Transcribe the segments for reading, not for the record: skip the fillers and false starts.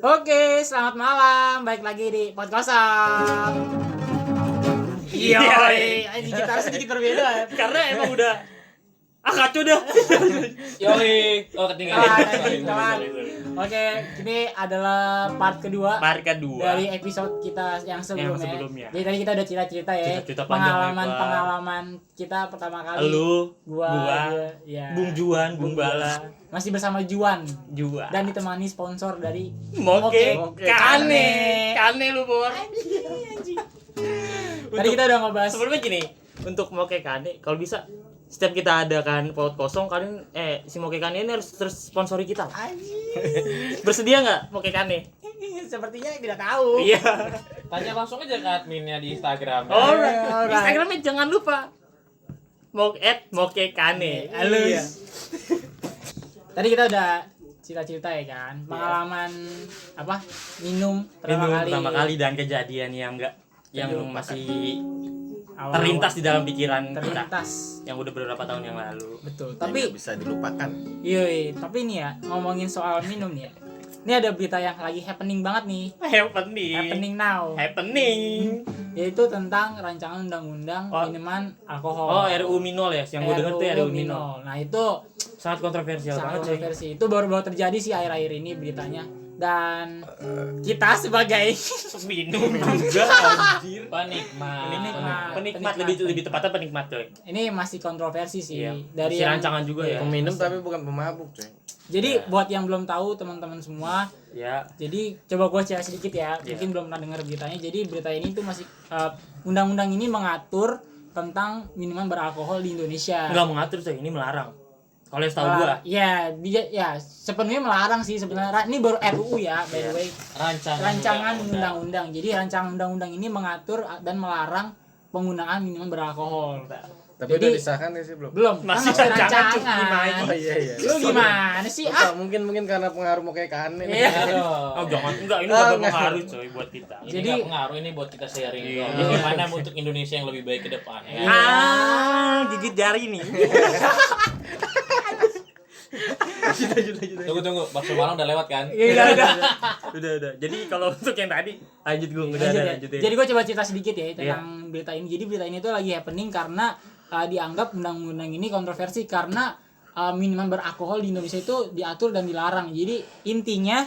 Oke, selamat malam. Baik lagi di Pot Kosong. Yoi, kita harus sedikit berbeda ya. Karena emang udah kacau dah. Yoi, Ketinggalan. Oke, ini adalah part kedua dari episode kita yang sebelumnya. Jadi tadi kita udah cerita-cerita ya, Cerita panjang pengalaman kita pertama kali. Lu, gua ya. Bung Juan, Bung Bala. Masih bersama Juan dan ditemani sponsor dari Moke Kane. Kane lu, Bor. Tadi kita udah ngebahas. Sebelumnya gini, untuk Moke Kane kalau bisa setiap kita ada kan pot kosong kalian si Moke Kane ini harus terus sponsori kita. Bersedia enggak Moke Kane? Sepertinya tidak tahu. Iya. Tanya langsung aja ke adminnya di Instagram. Alright. Instagramnya jangan lupa. Moke Kane. Halus. Tadi kita udah cerita-cerita ya kan, pengalaman minum pertama kali dan kejadian yang masih terlintas di dalam pikiran kita yang udah beberapa tahun yang lalu. Betul. Tapi nggak bisa dilupakan. Iya, tapi ini ya ngomongin soal minum nih ya. Ini ada berita yang lagi happening banget nih. Happening now. Yaitu tentang rancangan undang-undang minuman alkohol. RUU Minol ya, yang gue denger tuh RUU Minol. Nah, itu sangat kontroversial banget. Itu baru-baru terjadi sih akhir-akhir ini beritanya. Dan kita sebagai minum juga anjir. Penikmat lebih tepatnya penikmat coy. Ini masih kontroversi sih. Iya. Dari rancangan juga ya. Peminum tapi bukan pemabuk coy. Jadi buat yang belum tahu teman-teman semua, ya. Jadi coba gue share sedikit ya. Mungkin belum pernah dengar beritanya. Jadi berita ini tuh masih undang-undang ini mengatur tentang minuman beralkohol di Indonesia. Enggak mengatur coy, ini melarang. Kalau yang tahu gua. Iya, dia sepenuhnya melarang sih sebenarnya. Ini baru RUU ya, by the way. Rancangan undang-undang. Jadi rancangan undang-undang ini mengatur dan melarang penggunaan minuman beralkohol. Tapi udah disahkan ya sih belum? Belum, masih rancangan. Oh iya. Lu gimana sih? Mungkin karena pengaruh Moke Kane. Oh jangan, enggak ini enggak berpengaruh coy buat kita. Ini Jadi enggak pengaruh, ini buat kita sharing. Gimana untuk Indonesia yang lebih baik ke depan ya. Gigit jari nih. Tunggu, bakso Malang udah lewat kan? Iya, Udah. Jadi kalau untuk yang tadi lanjut gue lanjut. Jadi gue coba cerita sedikit ya tentang berita ini. Jadi berita ini tuh lagi happening karena dianggap undang-undang ini kontroversi karena minuman beralkohol di Indonesia itu diatur dan dilarang. Jadi intinya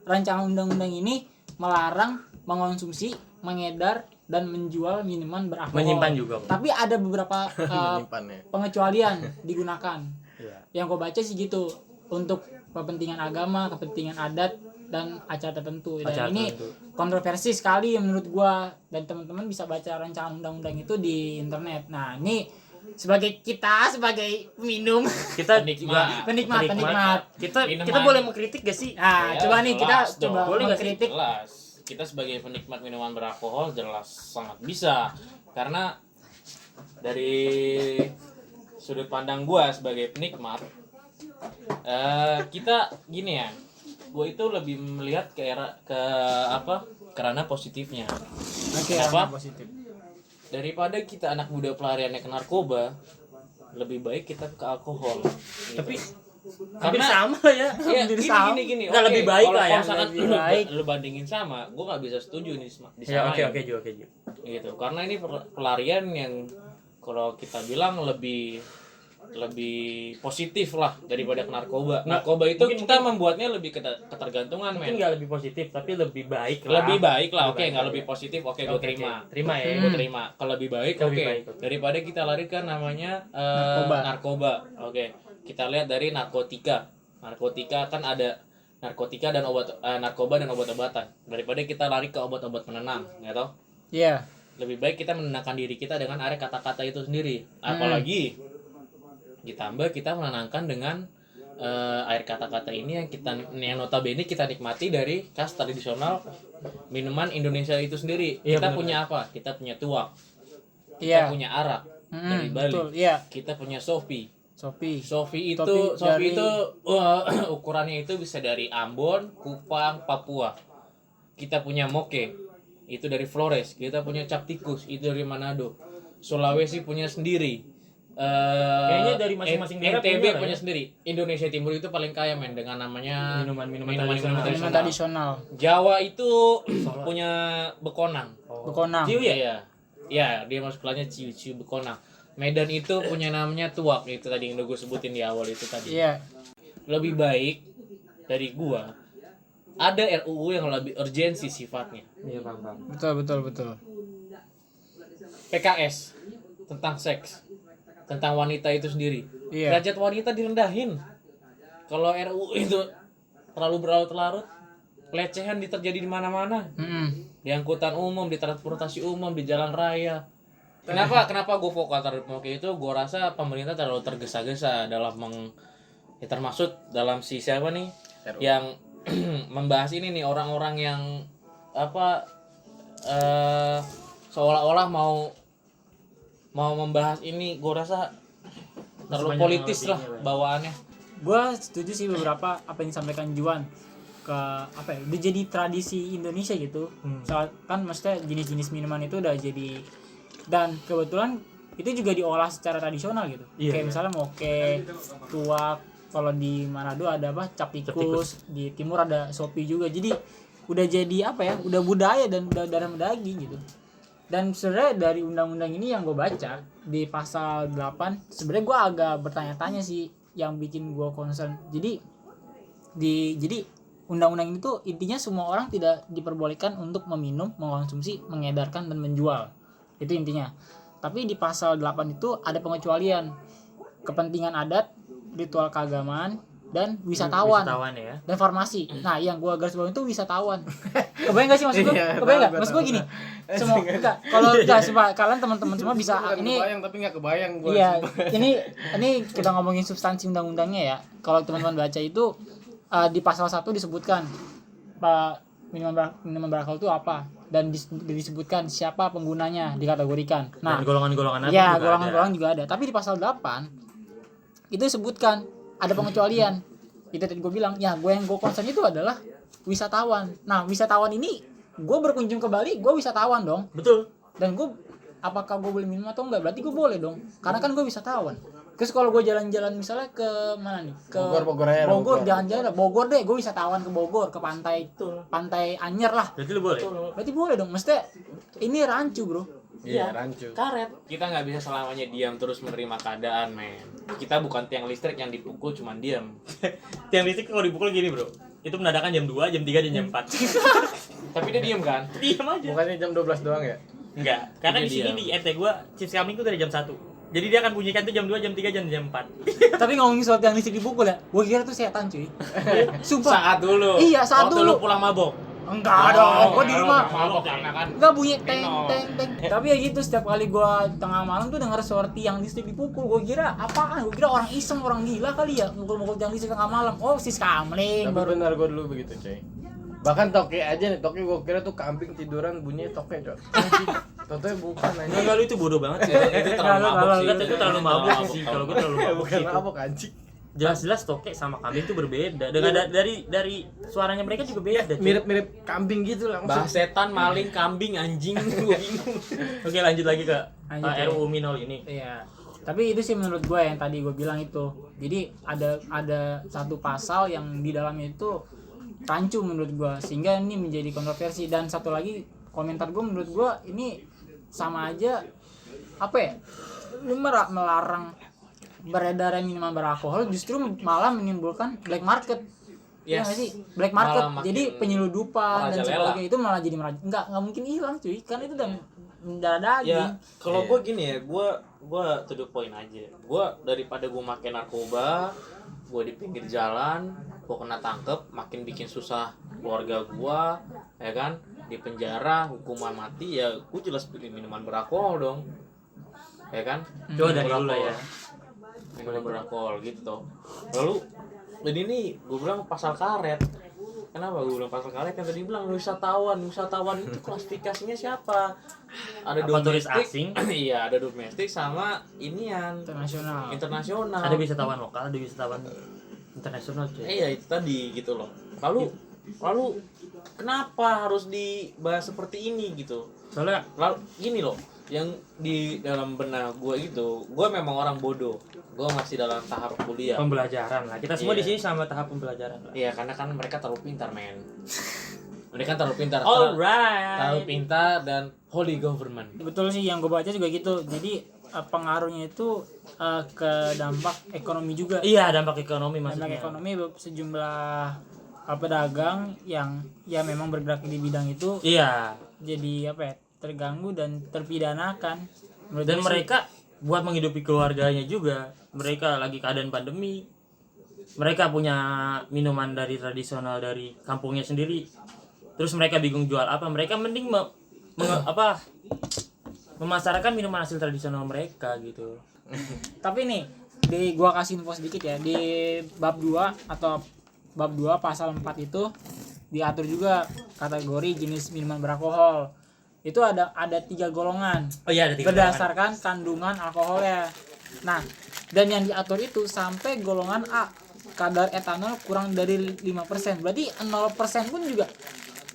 rancangan undang-undang ini melarang mengonsumsi, mengedar dan menjual minuman beralkohol. Menyimpan juga. Tapi ada beberapa pengecualian digunakan. Yang gue baca sih gitu, untuk kepentingan agama, kepentingan adat dan acara tertentu. Dan ini kontroversi sekali menurut gue, dan teman-teman bisa baca rancangan undang-undang itu di internet. Nah, ini sebagai peminum, kita penikmat. Kita boleh mengkritik gak sih? Nah, coba nih kita coba mengkritik. Jelas. Kita sebagai penikmat minuman beralkohol jelas sangat bisa, karena dari sudut pandang gue sebagai penikmat, kita gini ya, gue itu lebih melihat karena positifnya. Kenapa? Positif. Daripada kita anak muda pelariannya ke narkoba, lebih baik kita ke alkohol. Tapi karena sama ya. Gini. Nggak lebih baik lah ya. Kalau lu bandingin sama, gue nggak bisa setuju nih di sana. Oke. Gitu. Karena ini pelarian yang kalau kita bilang lebih positif lah daripada narkoba. Narkoba itu kita membuatnya lebih ketergantungan, mungkin nggak lebih positif tapi lebih baik lah. Oke, nggak lebih positif. Oke, gue terima ya. Gue terima. Kalau lebih baik, oke. Daripada kita lari kan namanya narkoba. Oke. Kita lihat dari narkotika. Narkotika kan ada narkotika dan narkoba dan obat-obatan. Daripada kita lari ke obat-obat penenang, ya toh? Iya. Lebih baik kita menenangkan diri kita dengan air kata-kata itu sendiri. Apalagi ditambah kita menenangkan dengan air kata-kata ini yang notabene kita nikmati dari khas tradisional minuman Indonesia itu sendiri. Kita punya apa? Kita punya tuak. Kita punya arak dari Bali. Betul, iya. Kita punya Sofi itu ukurannya itu bisa dari Ambon, Kupang, Papua. Kita punya Moke, itu dari Flores. Kita punya Cap Tikus, itu dari Manado. Sulawesi punya sendiri. Kayaknya dari masing-masing daerah NTB punya, punya ya? sendiri. Indonesia Timur itu paling kaya men dengan namanya Minuman-minuman Minuman tradisional. Jawa itu punya bekonang. Bekonang. Ciu ya? Iya. Iya, dia masuk kelasnya ciu bekonang. Medan itu punya namanya tuak, itu tadi yang udah gue sebutin di awal itu tadi. Iya. Lebih baik dari gua ada RUU yang lebih urgensi sifatnya. Iya, paham. Betul. PKS tentang seks, tentang wanita itu sendiri. Iya. Derajat wanita direndahin. Kalau RUU itu terlalu berlarut-larut, pelecehan terjadi di mana-mana. Di angkutan umum, di transportasi umum, di jalan raya. Kenapa gue vokal terhadap itu? Gue rasa pemerintah terlalu tergesa-gesa dalam termasuk dalam siapa nih yang membahas ini nih, orang-orang yang seolah-olah mau membahas ini. Gue rasa terlalu politis lah bawaannya. Gue setuju sih beberapa apa yang disampaikan Juan ke udah jadi tradisi Indonesia gitu. Soal kan maksudnya jenis-jenis minuman itu udah jadi, dan kebetulan itu juga diolah secara tradisional gitu. Kayak misalnya moke, tuak, kalau di Manado ada cap tikus, di timur ada sopi juga. Jadi udah jadi udah budaya dan udah darah daging gitu. Dan sebenarnya dari undang-undang ini yang gue baca di pasal 8, sebenarnya gue agak bertanya-tanya sih yang bikin gue concern. Jadi undang-undang ini tuh intinya semua orang tidak diperbolehkan untuk meminum, mengkonsumsi, mengedarkan dan menjual. Itu intinya. Tapi di pasal 8 itu ada pengecualian. Kepentingan adat, ritual keagamaan, dan wisatawan Ya. dan farmasi. Nah, yang gua garis bawahi itu wisatawan. Kebayang gak sih maksud gua? Kebayang gak? Maksud gua gini. Semua enggak, kalau enggak coba kalian teman-teman semua bisa ini kebayang tapi enggak kebayang gua. iya, ini kita ngomongin substansi undang-undangnya ya. Kalau teman-teman baca itu di pasal 1 disebutkan minuman beralkohol itu apa, dan disebutkan siapa penggunanya, dikategorikan. Nah, dan golongan-golongan apa ya, juga golongan-golongan juga ada. Tapi di pasal 8 itu disebutkan ada pengecualian. Itu tadi gue bilang, yang gue concern itu adalah wisatawan. Nah, wisatawan ini gue berkunjung ke Bali, gue wisatawan dong. Betul. Dan gue, apakah gue boleh minum atau enggak? Berarti gue boleh dong, karena kan gue wisatawan. Terus kalau gue jalan-jalan misalnya ke mana nih? Ke Bogor, jalan-jalan Bogor deh, gue wisatawan ke Bogor, ke pantai Anyer lah. Berarti lu boleh. Berarti boleh dong. Mesti ini rancu, bro. Iya, rancu. Karet. Kita nggak bisa selamanya diam terus menerima keadaan, men. Kita bukan tiang listrik yang dipukul cuman diam. Tiang listrik kalau dipukul gini, bro. Itu mendadak jam 2, jam 3, dan jam 4. Tapi dia diam kan? Diam aja. Bukannya jam 12 doang ya? Enggak, karena Dia di sini diam. di RT gua chips kambing tuh dari jam 1. Jadi dia akan bunyikan tuh jam 2, jam 3, jam 4. Tapi ngomongin soal tiang listrik dipukul ya, gue kira tuh setan cuy. Sumpah. Saat dulu. Iya, saat waktu dulu. lu pulang mabok. Enggak dong, gue di rumah. Mabok karena kan. Enggak bunyi teng. Tapi ya gitu, setiap kali gue tengah malam tuh denger suara tiang listrik dipukul, gue kira apaan? Gue kira orang iseng, orang gila kali ya mukul-mukul tiang listrik tengah malam. Oh, sis kamling. Tapi benar gua dulu begitu, coy. Bahkan toke aja nih, toke gua kira tuh kambing tiduran bunyinya toke, coy. Toke bukan aja. Enggak, lu itu bodoh banget sih. Itu terlalu mabok sih. Itu terlalu mabuk sih. Kalau gua terlalu mabuk Bukan sih. apa anjing. Jelas-jelas toke sama kambing itu berbeda. Dengan dari suaranya mereka juga beda. cuy. Mirip-mirip kambing gitu langsung. Bahas setan, maling, kambing, anjing, gua bingung. Oke, lanjut lagi ke Lanjut, ya. RUU Minol ini. Iya. Tapi itu sih menurut gue yang tadi gue bilang itu. Jadi ada satu pasal yang di dalamnya itu rancu menurut gue, sehingga ini menjadi kontroversi. Dan satu lagi komentar gue, menurut gue ini sama aja lu melarang beredarnya minuman beralkohol, justru malah menimbulkan black market. Iya nggak sih, black market. Jadi penyeludupan dan sebagainya itu malah jadi nggak mungkin hilang cuy, karena itu udah mendarah daging. Ya, kalau gue gini ya, gue to the point aja. Gue daripada gue makin narkoba, gue di pinggir jalan, gue kena tangkep, makin bikin susah keluarga gue, ya kan, di penjara, hukuman mati, ya gue jelas pilih minuman beralkohol dong, ya kan. Coba dari dulu lah ya. Minuman beralkohol gitu toh. Lalu jadi ini gue bilang pasal karet. Kenapa gue bilang pasal karet? Yang tadi bilang wisatawan itu klasifikasinya siapa? Ada Apa, turis domestik, asing? iya, ada domestik sama inian Internasional. Ada wisatawan lokal, ada wisatawan internasional cuy. Iya, itu tadi gitu loh. Lalu Lalu kenapa harus dibahas seperti ini gitu? Soalnya Lalu gini loh, yang di dalam benak gue itu, gue memang orang bodoh. Gue masih dalam tahap kuliah. pembelajaran lah. Kita semua Iya. di sini sama tahap pembelajaran lah. Iya, karena kan mereka terlalu pintar, men. Mereka terlalu pintar. Terlalu Alright. pintar dan holy government. Betul sih, yang gue baca juga gitu. Jadi pengaruhnya itu ke dampak ekonomi juga. Iya, dampak ekonomi Dampak maksudnya. ekonomi sejumlah pedagang yang ya memang bergerak di bidang itu Iya. jadi apa ya, terganggu dan terpidanakan. Menurut Dan gue sih, mereka buat menghidupi keluarganya juga. Mereka lagi keadaan pandemi. Mereka punya minuman dari tradisional dari kampungnya sendiri. Terus mereka bingung jual apa. Mereka mending memasarkan minuman hasil tradisional mereka gitu. tapi nih gua kasih info sedikit ya, di bab 2 atau bab 2 pasal 4 itu diatur juga kategori jenis minuman beralkohol. Itu ada 3 golongan Oh iya, ada 3 berdasarkan kandungan alkoholnya. Nah, dan yang diatur itu sampai golongan A, kadar etanol kurang dari 5%. Berarti 0% pun juga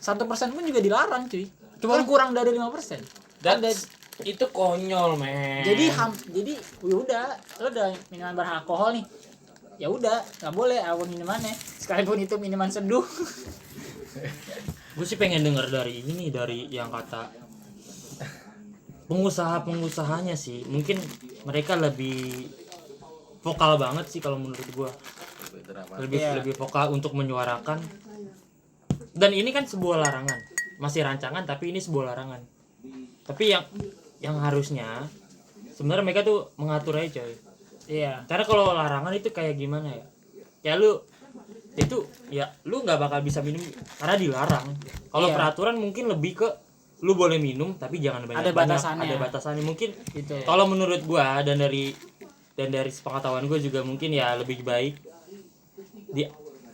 1% pun juga dilarang, cuy. Cuma kurang dari 5%. Dan Ada, itu konyol, men. jadi ya udah, lo udah minuman beralkohol nih. Ya udah, nggak boleh apapun minumannya. Sekalipun itu minuman seduh. Gue sih pengen denger dari yang kata pengusaha-pengusahanya sih. Mungkin mereka lebih vokal banget sih kalau menurut gue. Lebih vokal untuk menyuarakan. Dan ini kan sebuah larangan. Masih rancangan tapi ini sebuah larangan. Tapi yang harusnya sebenarnya mereka tuh mengatur aja, coy. Iya. Karena kalau larangan itu kayak gimana ya? Kayak lu nggak bakal bisa minum karena dilarang. Kalau Iya. peraturan mungkin lebih ke lu boleh minum tapi jangan banyak-banyak. batasannya. Ada batasannya mungkin. Gitu. Kalau menurut gua dan dari sepengetahuan gua juga mungkin ya lebih baik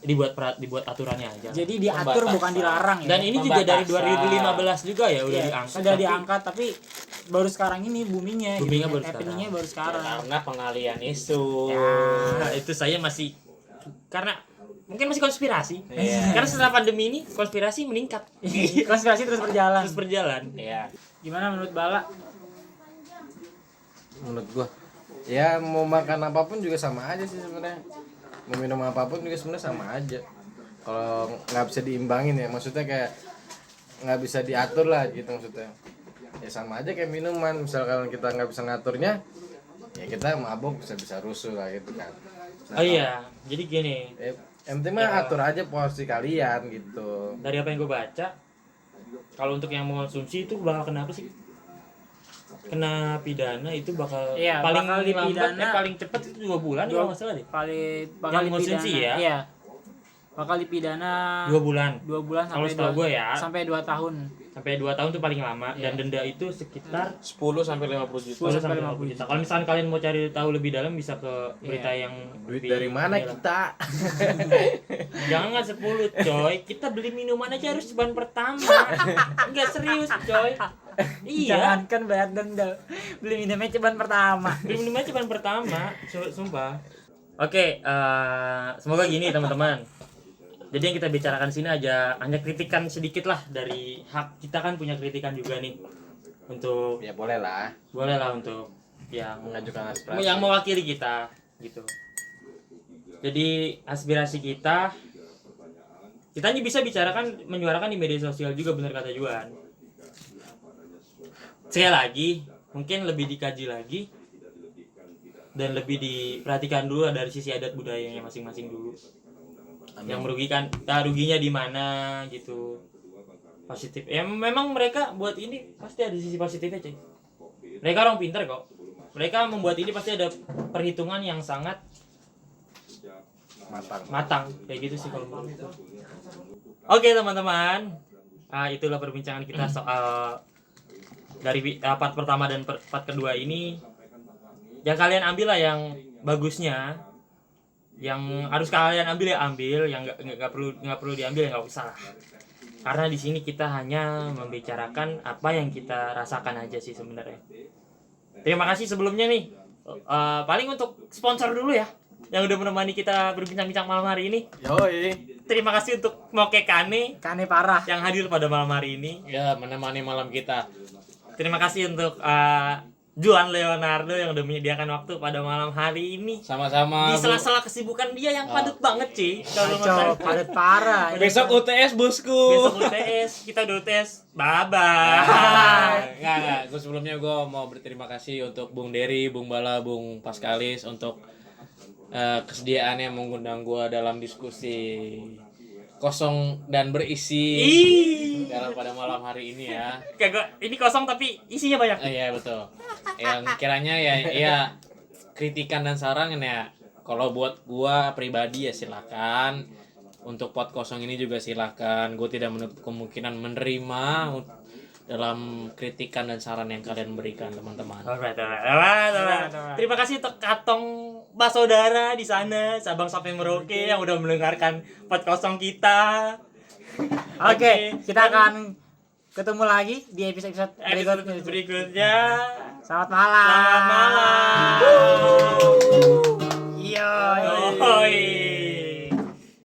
dibuat aturannya aja. Jadi diatur bukan dilarang ya. Dan ini juga dari Pembatasan. 2015 juga ya udah Iya, diangkat. sudah tapi diangkat tapi baru sekarang ini boomingnya Boomingnya gitu. baru Happeningnya sekarang. baru sekarang. Karena pengalian isu. Nah, itu saya masih karena mungkin masih konspirasi. Iya. Karena setelah pandemi ini konspirasi meningkat. Konspirasi terus berjalan. Terus berjalan. Iya. Gimana menurut Bala? Menurut gua ya mau makan apapun juga sama aja sih sebenarnya, mau minum apapun juga sebenarnya sama aja. Kalau nggak bisa diimbangin ya, maksudnya kayak nggak bisa diatur lah gitu maksudnya. Ya sama aja kayak minuman, misalkan kita nggak bisa ngaturnya, ya kita mabuk bisa rusuh lah gitu kan. Oh Nah, iya, jadi gini, yang penting mah atur aja porsi kalian gitu. dari apa yang gue baca, kalau untuk yang mengonsumsi itu bakal kena apa sih? Kena pidana itu bakal Iya, paling bakal dipidana. lambat, paling cepat itu 2 bulan kalau nggak salah deh. Bakal Yang konsumsi dipidana. ya? Iya. Bakal dipidana 2 bulan. 2 bulan Kalau sampai setahu gue ya. sampai 2 tahun. Sampai 2 tahun itu paling lama Iya. dan denda itu sekitar 10 sampai 50 juta. 10 sampai sampai 50 50 juta. Kalau misalkan kalian mau cari tahu lebih dalam bisa ke berita yang Duit lebih dari mana inilah. kita? Jangan 10 coy, kita beli minuman aja harus ban pertama. Enggak serius coy. Iya, Jangankan bayar denda. Beli minumnya ceban pertama. beli minuman aja ban pertama, sumpah. Oke, semoga gini teman-teman. Jadi yang kita bicarakan sini hanya kritikan sedikit lah dari hak kita kan punya kritikan juga nih untuk Ya boleh lah untuk yang mengajukan aspirasi. yang mewakili kita gitu. Jadi aspirasi kita hanya bisa bicarakan menyuarakan di media sosial juga, benar kata Juan. Sekali lagi mungkin lebih dikaji lagi dan lebih diperhatikan dulu dari sisi adat budayanya masing-masing dulu. Yang merugikan, ruginya di mana gitu. Positif. Ya memang mereka buat ini pasti ada sisi positifnya, cuy. Mereka orang pintar kok. Mereka membuat ini pasti ada perhitungan yang sangat matang kayak gitu sih kalau menurutku. Oke teman-teman, itulah perbincangan kita soal dari part pertama dan part kedua ini. Yang kalian ambil lah yang bagusnya, yang harus kalian ambil ya ambil, yang nggak perlu diambil ya nggak usah lah. Karena di sini kita hanya membicarakan apa yang kita rasakan aja sih sebenarnya. Terima kasih sebelumnya nih. Paling untuk sponsor dulu ya, yang udah menemani kita berbincang-bincang malam hari ini. Yoi. terima kasih untuk Moke Kane parah. yang hadir pada malam hari ini. Ya, menemani malam kita. Terima kasih untuk Juan Leonardo yang udah menyediakan waktu pada malam hari ini. Sama-sama. Di sela-sela kesibukan dia yang padat banget, Ci. Kalau Kacau, padat parah. Besok UTS bosku. besok UTS, kita udah UTS. Bye bye. Enggak. Gue sebelumnya gue mau berterima kasih untuk Bung Dery, Bung Bala, Bung Paskalis untuk kesediaannya mengundang gue dalam diskusi kosong dan berisi dalam pada malam hari ini ya. Kayak gua ini kosong tapi isinya banyak. Iya betul. Yang kiranya ya kritikan dan saran ya. Kalau buat gua pribadi ya silakan. Untuk pot kosong ini juga silakan. Gue tidak menutup kemungkinan menerima dalam kritikan dan saran yang kalian berikan teman-teman. Alright. Terima kasih untuk Katong Basodara di sana, Sabang sampai Merauke yang udah mendengarkan pot kosong kita. Oke, kita akan ketemu lagi di episode Berikutnya. Selamat malam. Selamat malam. Iya. Oi.